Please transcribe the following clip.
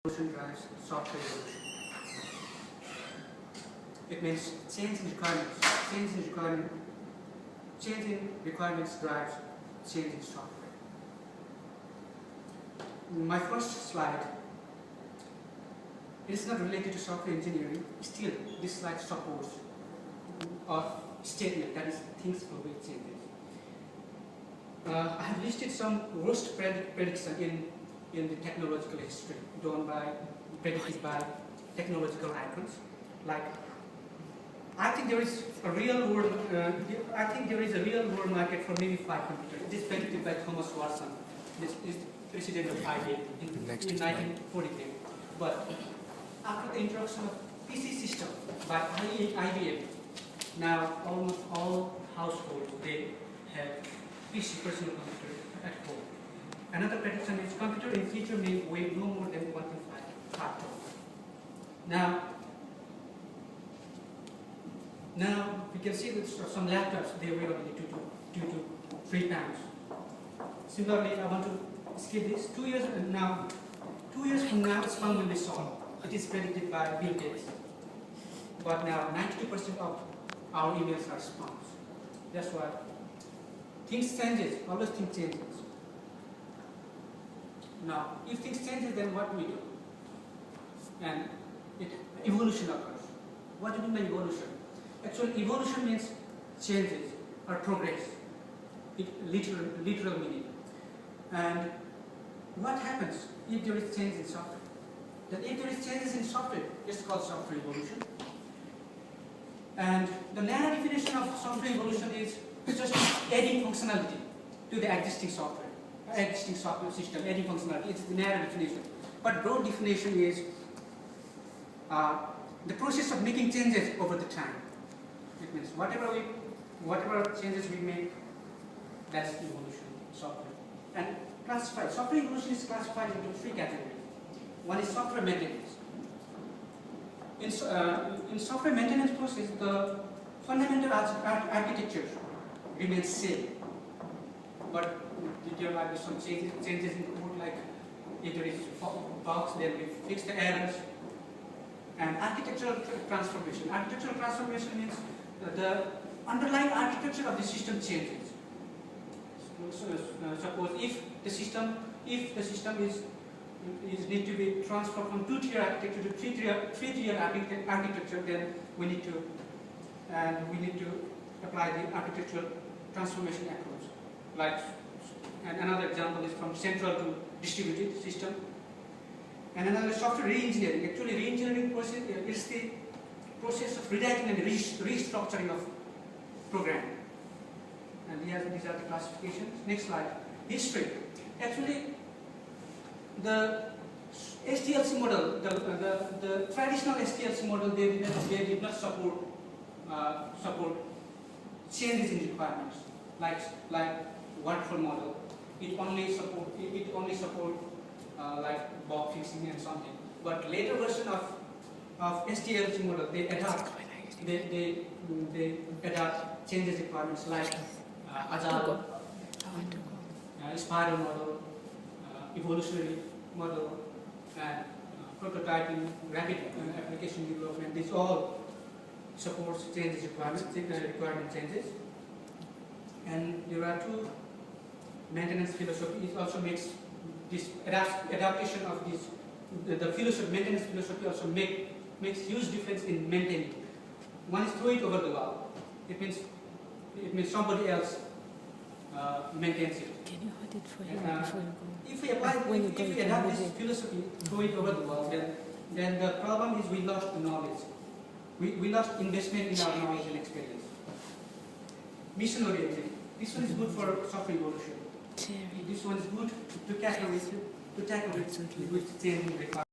Evolution drives software evolution. It means change in requirements. Change in requirements drives change in software. My first slide is not related to software engineering. Still, this slide supports a statement that is things for which changes. I have listed some worst prediction in the technological history predicted by technological icons. Like, I think there is a real world. Market for maybe 5 computers. It is predicted by Thomas Watson. This is president of IBM in 1943. But after the introduction of PC system by IBM, now almost all households they have PC personal computer at home. Another prediction is computer in future may weigh no more than 1.5 tons. Now we can see that some laptops they weigh only 2 to 3 pounds. Similarly, I want to skip this. 2 years from now, spam will be solved. It is predicted by Bill Gates. But now 92% of our emails are spams. That's why things changes. Always things changes. Now, if things changes, then what do we do? And evolution occurs. What do you mean by evolution? Actually, evolution means changes or progress. Literal meaning. And what happens if there is change in software? Then if there is changes in software, it's called software evolution. And the narrow definition of software evolution is just adding functionality to the existing software system, adding functionality. It's the narrow definition. But broad definition is the process of making changes over the time. It means whatever changes we make, that's evolution software. And software evolution is classified into 3 categories. One is software maintenance. In software maintenance process, the fundamental architecture remains same, but there might be some changes in code, like if there is bugs, then we fix the errors. And architectural transformation. Architectural transformation means the underlying architecture of the system changes. Suppose if the system is need to be transferred from 2-tier architecture to 3-tier architecture, then we need to apply the architectural transformation approach. Like, and another example is from central to distributed system. And another software re-engineering. Actually, re-engineering process is the process of rewriting and restructuring of program. And these are the classifications. Next slide. History. Actually, the SDLC model, the traditional SDLC model, they did not support changes in requirements, like waterfall model. It only support like bug fixing and something. But later version of SDLC model, they adapt changes requirements like agile, spiral model, evolutionary model, and prototyping, rapid application development. These all supports changes requirement changes. And there are 2 maintenance philosophy. It also makes this adaptation of this maintenance philosophy also makes huge difference in maintaining. One is throw it over the wall. It means somebody else maintains it. Can you hold it for him before you go? If we adapt this philosophy, throw it over the wall, then the problem is we lost the knowledge. We lost investment in our knowledge and experience. Mission oriented. This one is good for software evolution. This one is good to tackle with changing requirements.